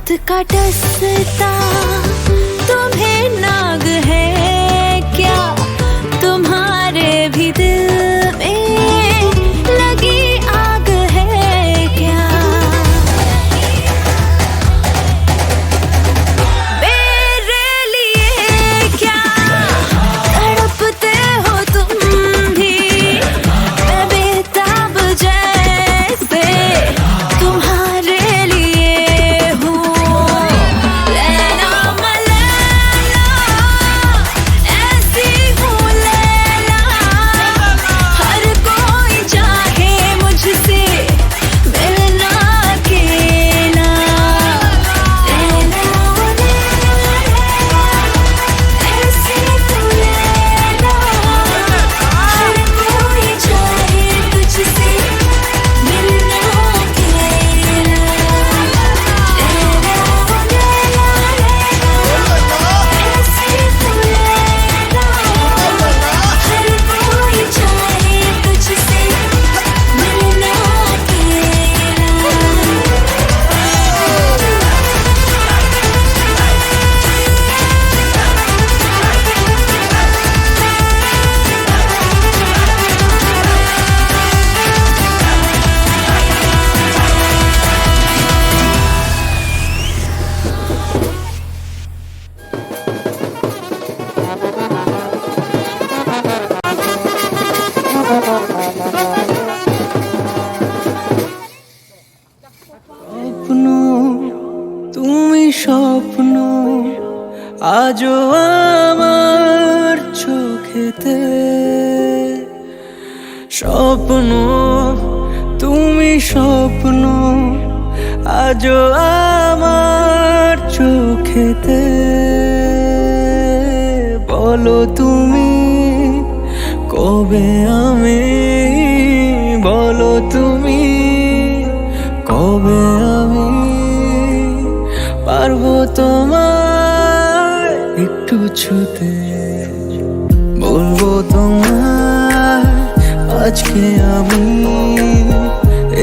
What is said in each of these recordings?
रात का टसता तुम्हें नाग है क्या? तुम्हारे भी दिल में लगी आग है क्या? मेरे लिए क्या तड़पते हो तुम भी? मैं बेताब जैसे तुम्हारे लिए हूँ। लैला मलैला ऐसी हूँ लैला, हर कोई चाहे मुझसे मिलना अकेला। लैला ऐसी हूँ लैला, हर कोई चाहे तुझसे मिलना अकेला। ऐसी हूँ लैला, हर कोई चाहे तुझसे मिलना अकेला। স্বপ্ন তুমি স্বপ্ন আজও আমার চোখেতে। স্বপ্ন তুমি স্বপ্ন আজও আমার চোখেতে। বলো তুমি কবে আমি, বলো তুমি কবে আমি পারবো তোমায় একটু ছুতে। বলবো তোমায় আজকে আমি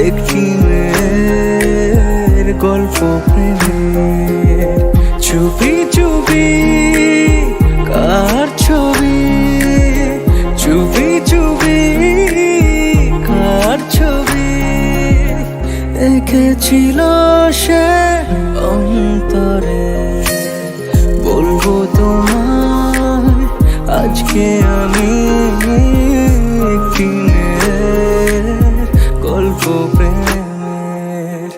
একটি মেয়ের গল্প প্রেমের। চুপি চুপি কার ছবি, চুপি চুপি কার ছবি এঁকেছিল সে অন্তরে। বলবো তোমায় আজকে আমি একটি মেয়ের গল্প প্রেমের।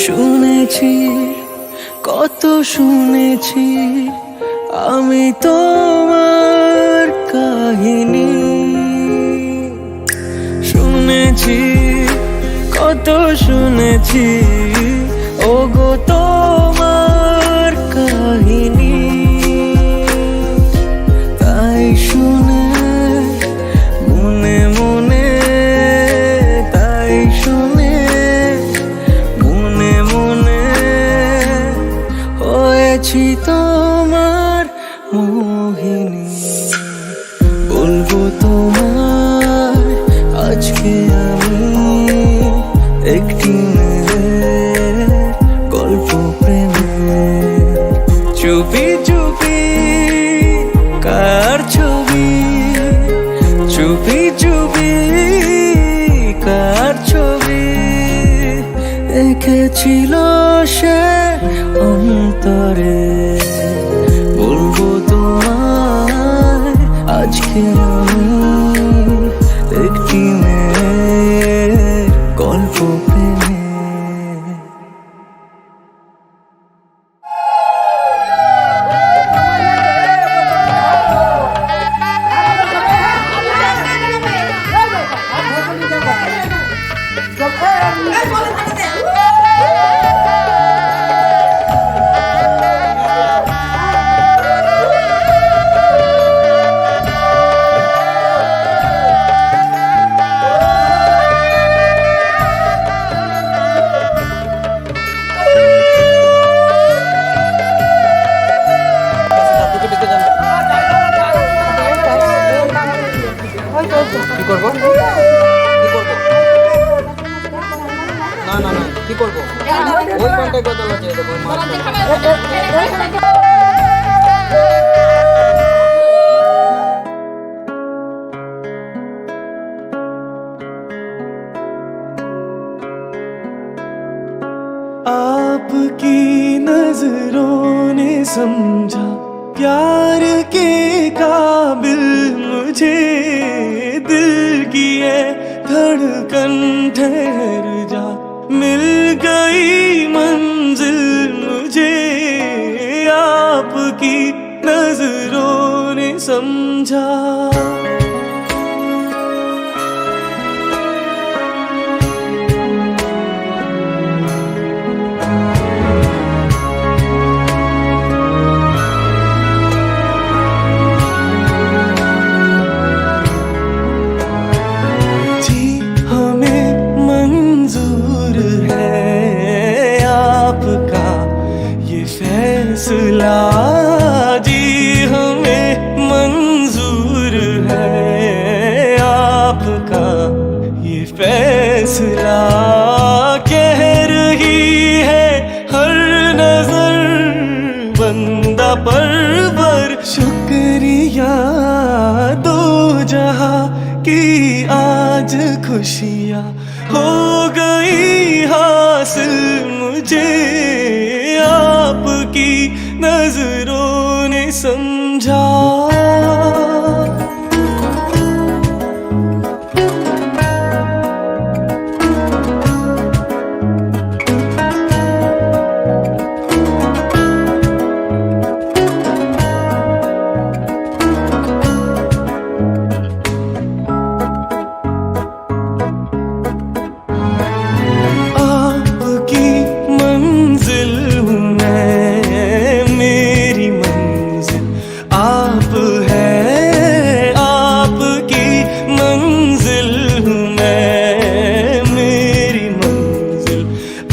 শুনেছি কত শুনেছি আমি তোমার কাহিনী। শুনেছি কত শুনেছি ওগো তোমার কাহিনী। তাই শুনে মনে মনে, তাই শুনে মনে মনে হয়েছি তোমার মোহিনী। বলবো তোমায় আজকে আমি একটি মেয়ের গল্প প্রেমের। চুপি চুপি কার ছবি, চুপি চুপি কার ছবি এঁকেছিল সে অন্তরে। বলবো তোমায় আজকে আমি একটি মেয়ের গল্প প্রেমের। করবো কি করবো না না না কি করবো ওই প্যান্টটা কত লাগে দেবো आपकी नजरों ने समझा प्यार के काबिल मुझे, दिल की है धड़कन ठहर जा, मिल गई मंजिल मुझे, आपकी नजरों ने समझा। फैसला जी हमें मंजूर है, आपका ये फैसला, कह रही है हर नजर बंदा परवर, शुक्रिया दो जहां की आज खुशियाँ हो गई हासिल मुझे, आपकी नजरों ने समझा।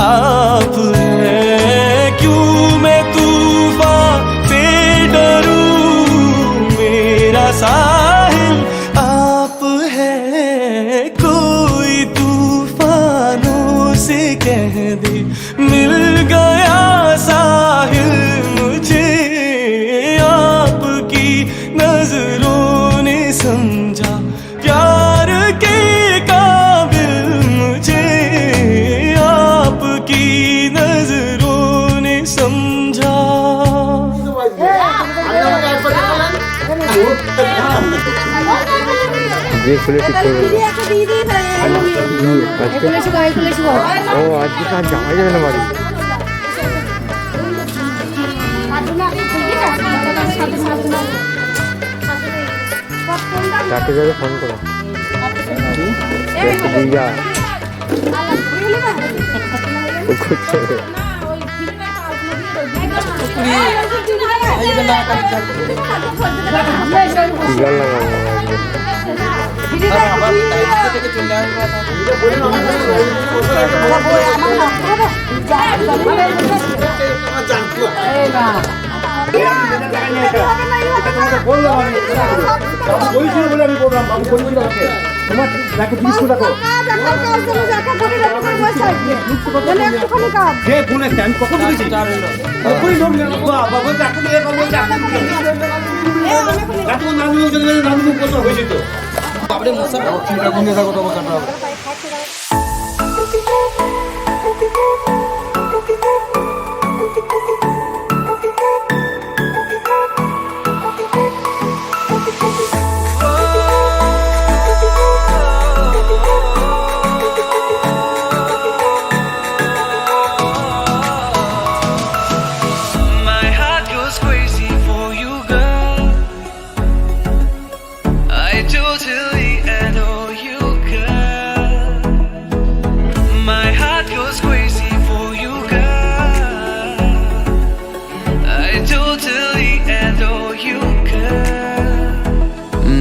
आप है क्यों मैं तूफान से डरूं, मेरा साहिल आप है, कोई तूफानों से कह दे मिल गया साहिल मुझे, आपकी नजरों ने समझा प्यार के काबिल मुझे, आपकी नजरों ने समझा। ये खुले ठीक ओ आज की साथ जामा जाए हमारी जाके जाके फोन करो दीजा कुछ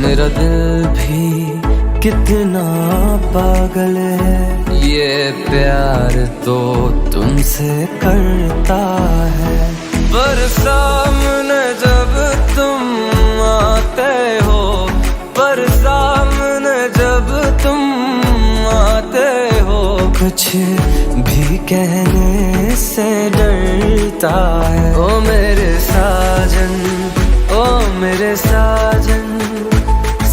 मेरा दिल भी कितना पागल है, ये प्यार तो तुमसे करता है, पर सामने जब तुम आते हो, पर सामने जब कुछ भी कहने से डरता है। ओ मेरे साजन, ओ मेरे साजन,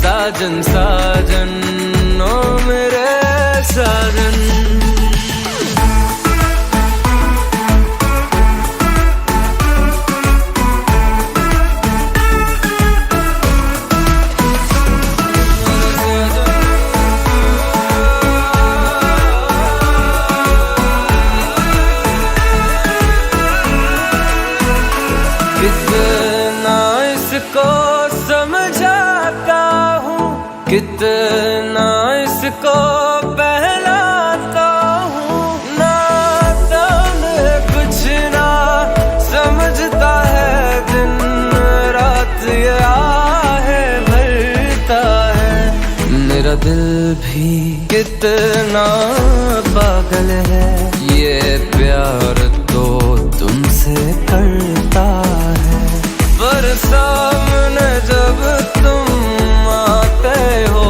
साजन साजन, ओ मेरे साजन। कितना इसको समझाता हूँ, कितना इसको बहलाता हूँ, नाता में कुछ ना समझता है, दिन रात ये आहे भरता है। मेरा दिल भी कितना पागल है, ये प्यार तो तुमसे करता है। पर सामने जब तुम आते हो,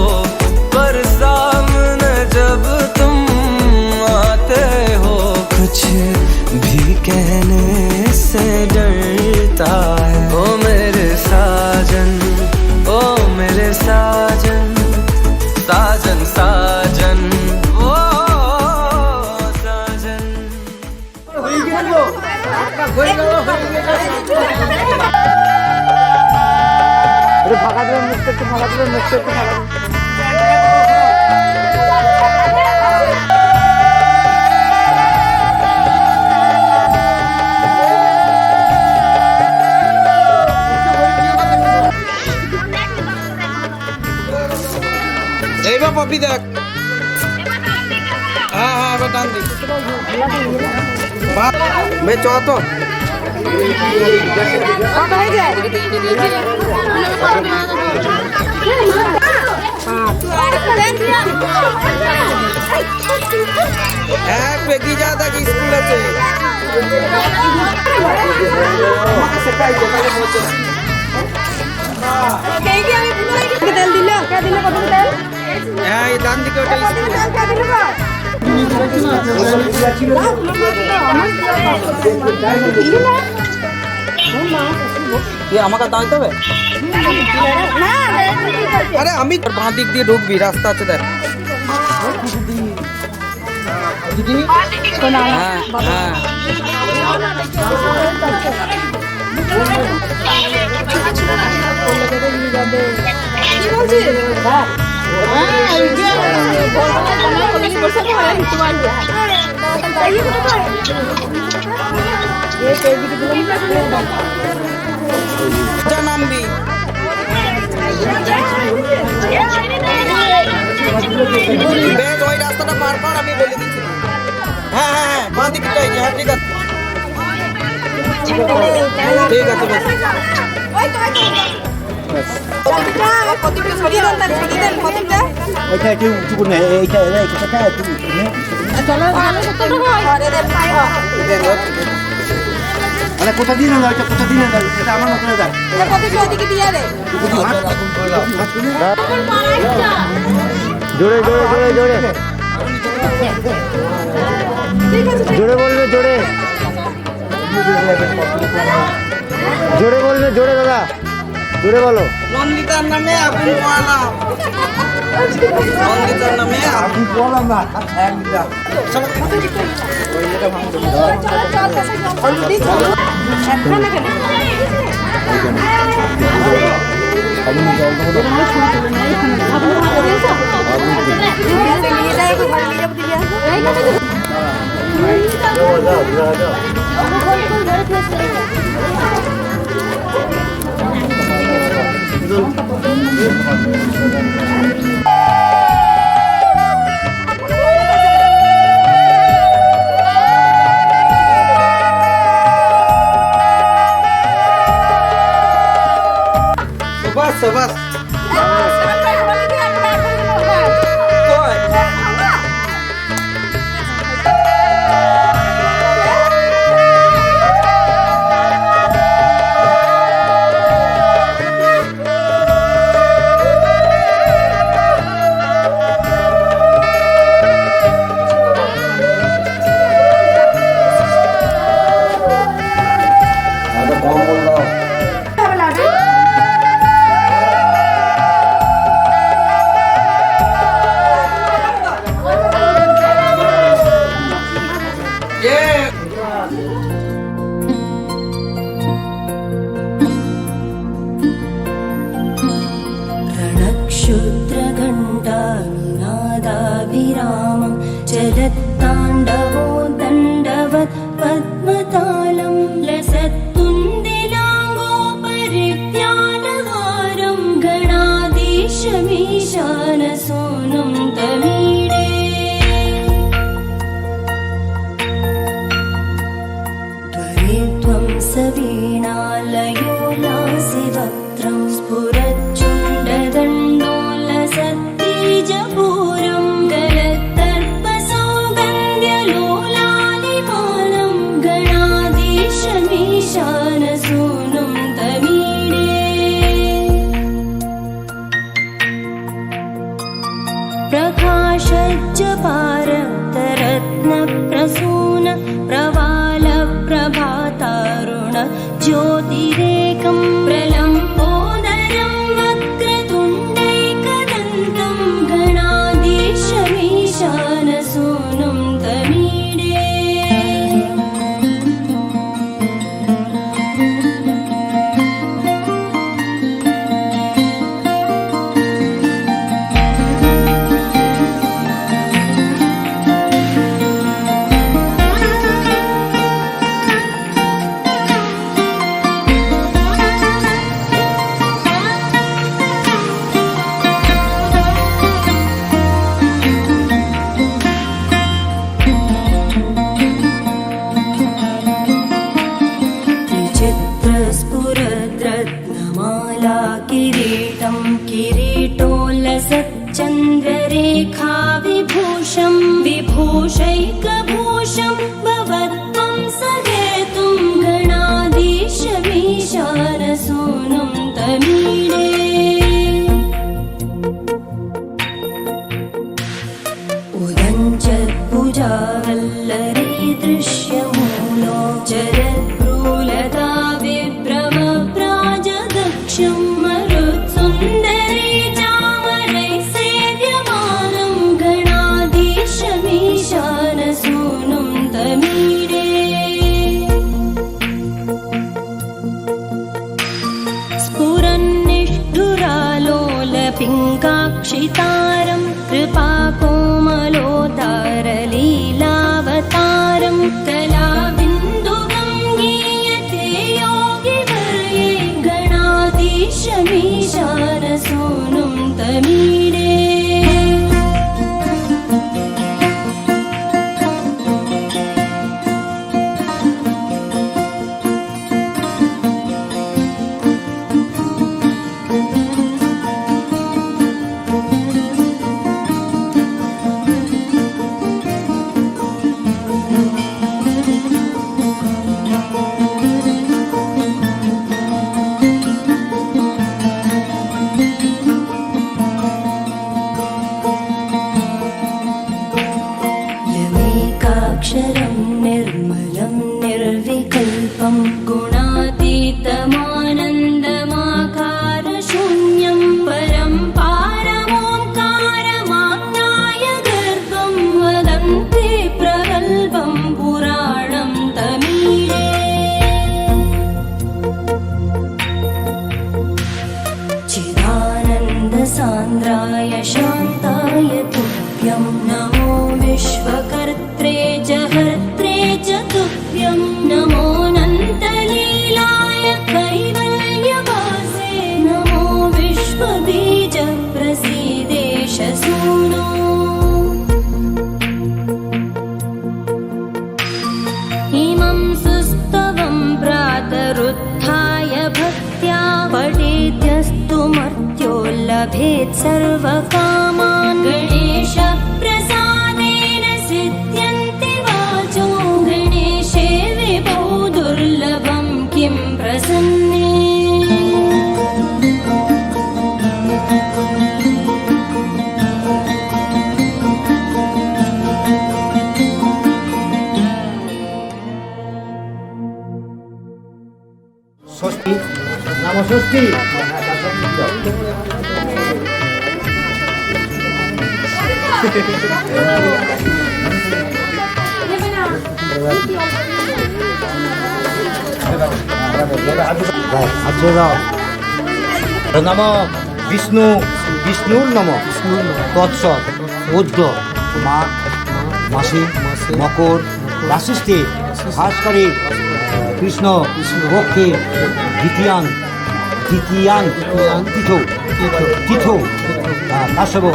पर सामने जब तुम आते हो, कुछ भी कहने से डरता है। ओ मेरे साजन, ओ मेरे साजन, साजन साजन, ओ साजन। ফাঁকা দেবেন মুখটা, একটু ফাঁকা দেবেন মুখটা, একটু ফাঁকা দেবেন। এইবার পপি দেখ। হ্যাঁ হ্যাঁ, এবার ডান দিক। বে চ তো। হ্যাঁ, পেকি যা দেখ স্কুল আছে। হ্যাঁ, এই ডান দিকে ওটা আমাকে দাঁড়াতে হবে। আরে আমি বাঁ দিক দিয়ে ঢুকবি, রাস্তা আছে দেখ। হ্যাঁ হ্যাঁ, নামবি। বেশ, ওই রাস্তাটা পার কর, আমি বলে দিচ্ছি। হ্যাঁ হ্যাঁ হ্যাঁ, বাঁ দিকটাই। হ্যাঁ ঠিক আছে, ঠিক আছে বেশ। ওইটা একটু উঁচু করে নে, এইটা একটু উঁচু নে। আরে কোথা দিয়ে না, ওইটা কোথা দিয়ে না, সেটা আমার মতো দেখ। জোরে জোরে জোরে জোরে জোরে বলবে, জোরে জোরে বলবে, জোরে দাদা, জোরে বলো। নন্দিতার নামে আগুন পোয়ালাম, নন্দিতার নামে আগুন পোয়ালাম না। Sabas. चलत्ताण्डवो दण्डवत् पद्मतालं लसत्तुन्दिलाङ्गो परित्यानहारं गणाधीशमीशानसूनुं तमीडे त्वरित्वं सवीणालयो लासिवक्त्रं स्फुरच्चुण्डदण्डोलसत्तेजपूरं गलत्तर्पसौगन्ध्यलोलालिपानं गणाधीशमीशानसूनुं तमीडे प्रकाशज्जपारतरत्नप्रसून प्रवालप्रभातारुण ज्योतिरेकं प्रलम्बोदरं वक्रतुण्डैकदन्तं गणाधीशमीशानसूनुं तमीडे त्रिचित्रस्फुरद्रत्नमाला किरीटं किरीटोल्लसच्चन्द्ररेखा विभूषं विभूषैकभूषं भवत्वं सहेतुं गणाधीशमीशानसूनुं तमीडे उदञ्चत्भुजावल्लरी दृश्यमूलो जरद्भ्रूलता विभ्रमप्राजदक्षं मरुत्सुन्दरी चामरैः सेव्यमानं गणाधीशमीशानसूनुं तमीडे स्फुरन्निष्ठुरालोलपिङ्गाक्षितारं कृपाकोमलोदारलीलावतारं कलाबिन्दुकं गीयते योगिवर्ये गणाधीशमीशानसूनुं तमीडे यमेकाक्षरं निर्मलं निर्विकल्पं गुणातीतमानन्दमाकारशून्यं परं पारमोङ्कारमाज्ञाय गर्भं वदन्ति प्रगल्भं पुराणं तमीडे चिदानन्दसान्द्राय शान्ताय तुभ्यं नमो विश्वकर्त्रे च हर्त्रे च तुभ्यं नमोऽनन्तलीलाय कैवल्यवासे नमो विश्वबीजप्रसीदेश सूनो इमं सुस्तवं प्रातरुत्थाय भक्त्या पठेद्यस्तु मर्त्यो लभेत् सर्वकामान् गणेशप्रसादेन सिद्ध्यन्ति वाचो गणेशे विभो दुर्लभं किं प्रसन्ने ষষ্ঠী নাম ষষ্ঠী নম বিষ্ণু বিষ্ণুর নম তৎসৎ ঊর্ধ্ব মা মাসে মকর রাশিষ্ঠে হাসকারী কৃষ্ণ পক্ষে দ্বিতীয়াং তীর্থ কাশ্যপ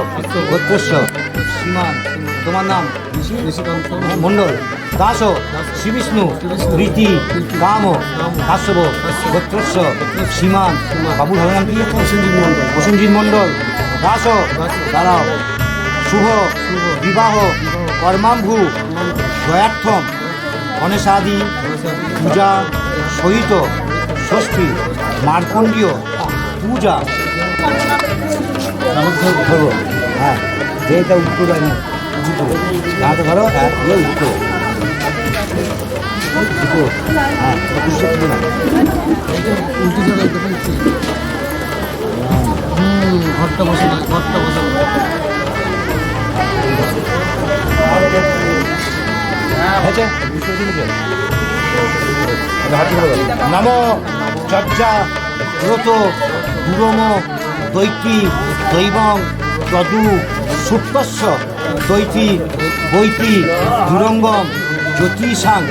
গোত্রস্য শ্রীমান তোমার নাম মণ্ডল দাস শ্রী বিষ্ণু রীতি কাম কাশ্যপ গোত্রস্য শ্রীমান বাবুর ভাবের নাম কি প্রসেনজিৎ মণ্ডল দাস দাঁড়াও শুভ বিবাহ কর্মাম্ভু জয়ার্থম গণেশাদি পূজা সহিত ষষ্ঠী মার্কণ্ডীয় পূজা ধরো হ্যাঁ যেটা উত্তর যাতে ধরো হ্যাঁ উত্তর হ্যাঁ ঘরটা বসে নম চর্চা ব্রত দুরম দৈতী দৈবং তদু সুপ্তস্য দৈতী বৈতী দুরঙ্গম জ্যোতিষাং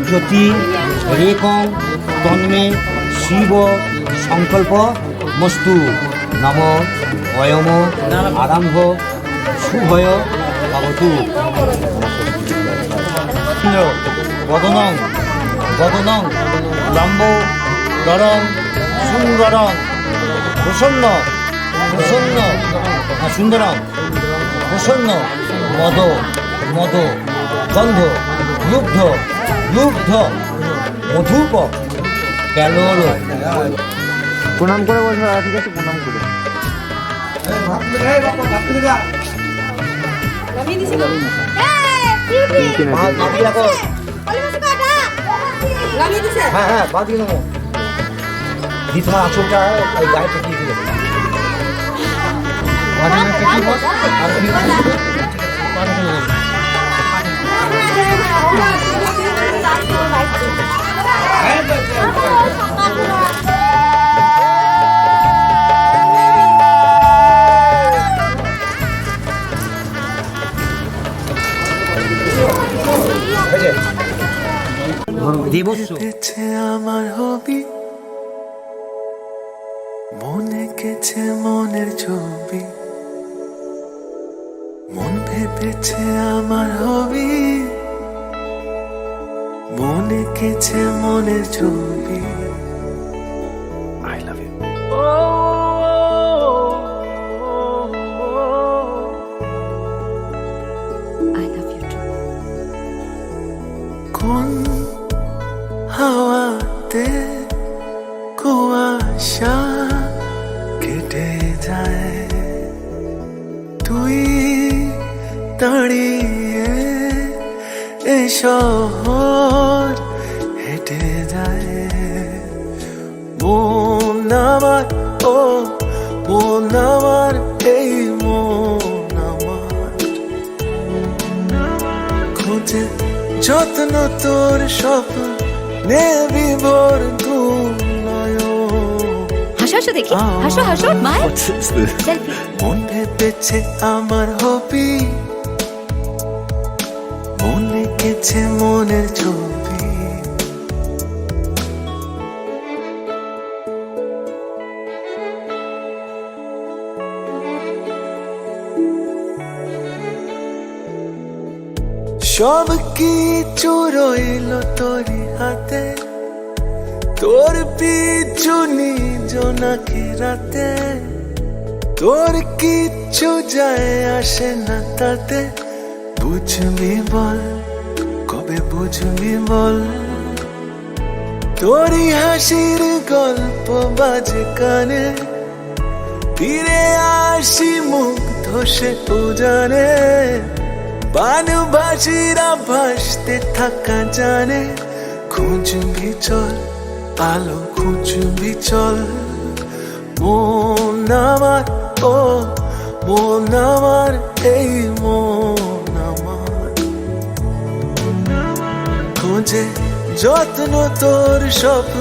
জ্যোতি রেকং তন্মে শিব সংকল্প মস্তু নম অয়ম আরম্ভ শুভয় ভবতু বদনং লম্ব দরং সুন্দরং প্রসন্ন সুন্দরং প্রসন্ন মদ গন্ধ লুব্ধ মধুপ ক্যালোর। প্রণাম করে বলছো ঠিক আছে প্রণাম করে হ্যাঁ বাদ দিয়ে নেবো দি তোমার আঁচলটা ওই গায়ে ঠেকিয়ে দিলে ভেবেছে আমার হবি মনে গেছে মনের ছবি মন ভেবেছে আমার হবি মনে গেছে মনের ছবি I love you I love you too. কোন হাওয়াতে কুয়াশা কেটে যায় তুই দাঁড়িয়ে এ শহর হেঁটে যায় মন আমার মন আমার এই মন আমার খোঁজে যত্ন তোর স্বপ্ন নেবি ভোর হাসো দেখি হাসো মাই সেলফি মন ভেবেছে আমার হবি মনে গেছে মনের ছবি সব কিছু রইল তোরই হাতে তোর পিছু নিজনাকে রাতে তোর কিচ্ছু যায় আসে না তাতে বুঝবি বল কবে বুঝবি বল তোরই হাসির গল্প বাজে কানে ফিরে আসি মুগ্ধ সে উজানে বানবাসীরা ভাসতে থাকা জানে খুঁজবি চল আলো খুঁজবি চল মন আমার মন আমার এই মন আমার খোঁজে যত্ন তোর স্বপ্ন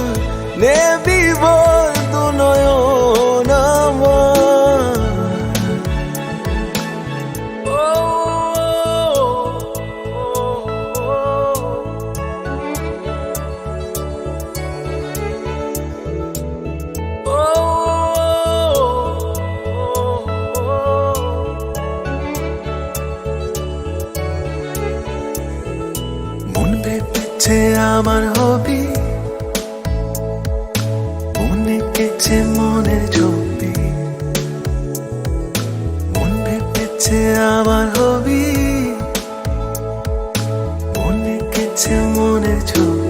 নেবি বল দু নয়ন আমার ভেবেছে আমার হবি, মন এঁকেছে মনের ছবি। মন ভেবেছে আমার হবি, মন এঁকেছে মনের ছবি।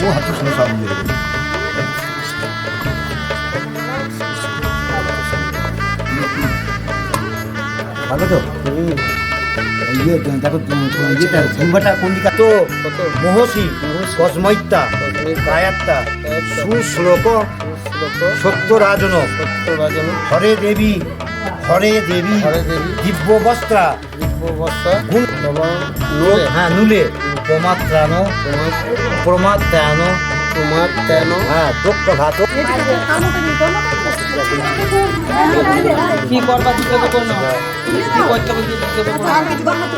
ও হাতে শুনে সব মিলে গেল। ভালো তো ইয়ে দেখো ইয়েটা ঝুমবাটা কোন দিকে তো মহসী কসমৈত্যা গায়াত্তা সুশ্লোক সত্যরাজন হরে দেবী দিব্য বস্ত্রা গুণ হ্যাঁ নুলে প্রমাত্রাণ হ্যাঁ প্রঘাত কি করবা দিতে হবে কোন কি করতে হবে দিতে হবে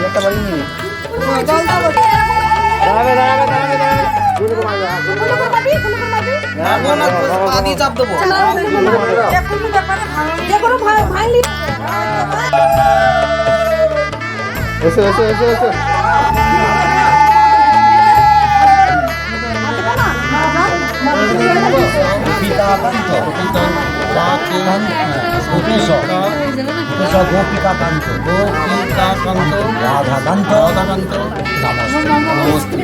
একটা বাড়ি নিয়ে আদি চাপ দেবো এসো এসো এসো এসো গোপিকাকান্ত রাধাকান্ত নমস্তে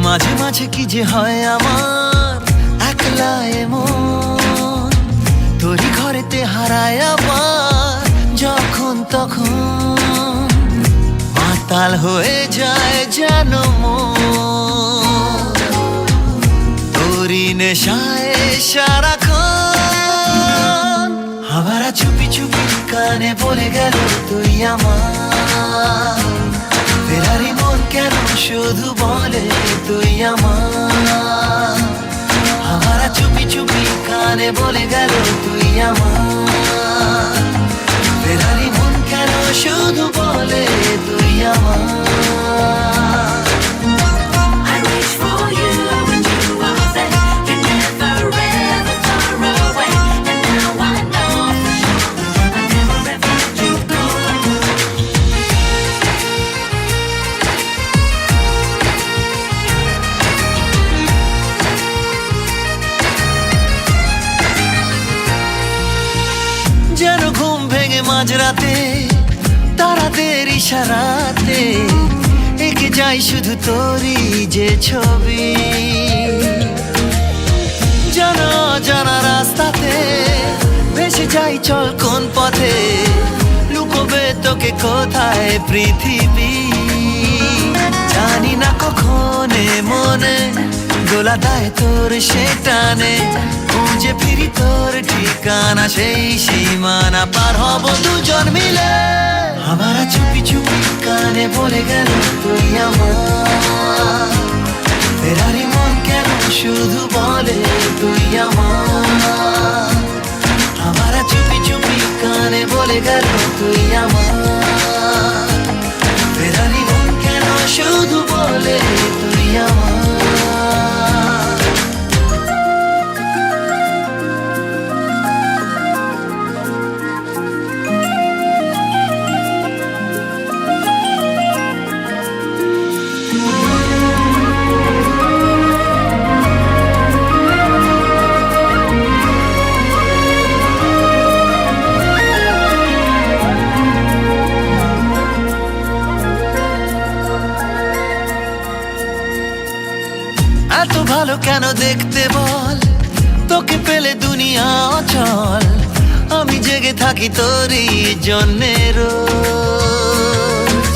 মাঝে মাঝে কি যে হয় আমার একলা এমন, তোরই ঘরেতে হারায় আবার যখন তখন মাতাল হয়ে যায় যেন মন, তোরই নেশায় সারাক্ষণ। আমারা চুপি চুপি কানে বলে গেল তুই আমার, ফেরারি মন কেন শুধু বলে তুই আমার। আমারা চুপি চুপি কানে বলে গেল তুই আমার, ফেরারি মন কেন শুধু বলে তুই আমার। যেন ঘুম ভেঙে মাঝরাতে তারাদের ইশারাতে এঁকে যাই শুধু তোরই যে ছবি। জানা জানা রাস্তাতে ভেসে যাই চল কোন পথে, লুকোবে তোকে কোথায় পৃথিবী। জানি না কখন মনে দোলা দেয় তোর সে টানে, খুঁজে ফিরি তোর ঠিকানা সেই সীমানা পার হব দুজন মিলে। আমারা চুপি চুপি কানে বলে গেল তুই আমার, ফেরারি মন কেন শুধু বলে তুই আমার। আমারা চুপি চুপি কানে বলে গেল তুই আমার, ফেরারি মন কেন শুধু বলে তুই আমার। কেন দেখতে বল, তোকে পেলে দুনিয়া অচল, আমি জেগে থাকি তোরই জন্যে রোজ।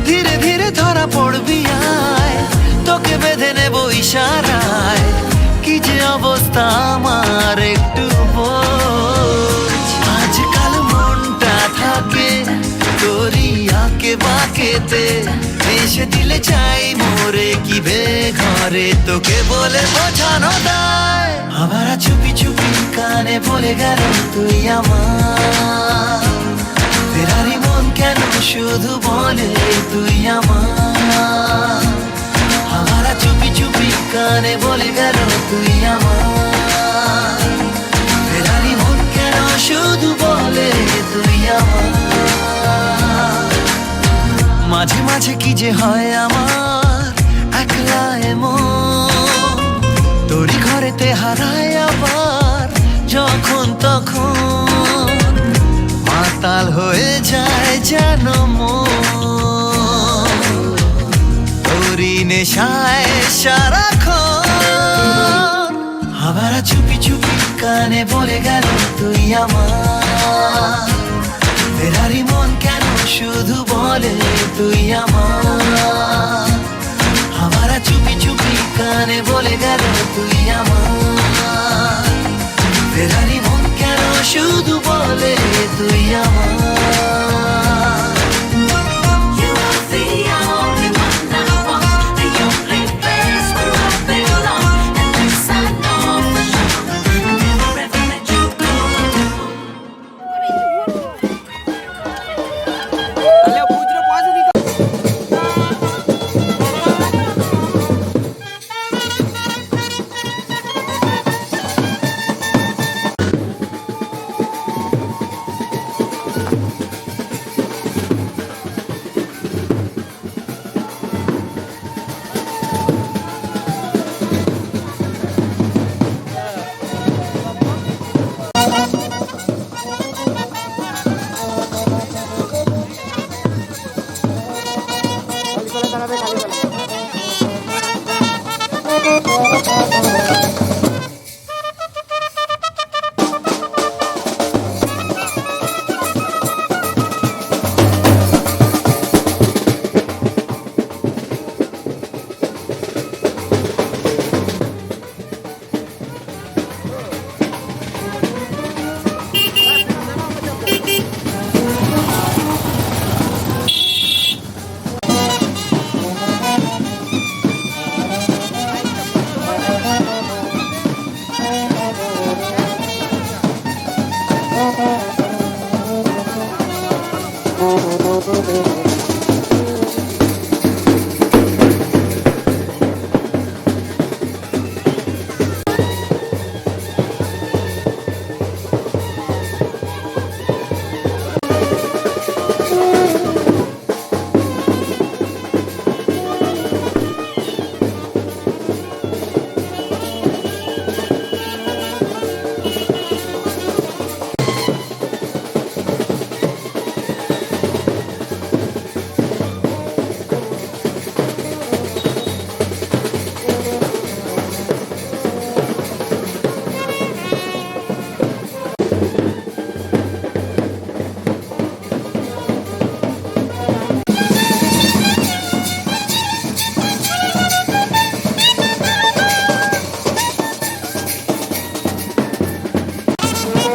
ধীরে ধীরে ধরা পড়বি আয়, তোকে বেঁধে নেব ইশারায়, কি যে অবস্থা আমার একটু বোঝ। আজকাল মনটা থাকে তোরই আঁকে বাঁকেতে, এসে দিলে চাই মোরে কি বে ঘরে, তোকে বলে বোঝানো দায়। আবার চুপি চুপি কানে বলে গেল তুই আমার, ফেরারি মন কেন শুধু বলে তুই আমার। আবার চুপি চুপি কানে বলে গেল তুই আমার, ফেরারি মন কেন শুধু বলে তুই আমার। মাঝে মাঝে কি যে হয় আমার একলা এমন, তোরই ঘরেতে হারায় আবার যখন তখন, মাতাল হয়ে যায় যেন মন, তোরই নেশায় সারাক্ষণ। আবার চুপি চুপি কানে বলে গেল তুই আমার, ফেরারি মন কেন শুধু বলে তুই আমার। আবার চুপি চুপি কানে বলে গেল তুই আমার, ফেরারি মন কেন শুধু বলে তুই আমার। You are the only one that I want, the only place where I belong, and this I know for sure. I never ever let you go. তাহলে খুচরো পয়সা দিতে Thank you.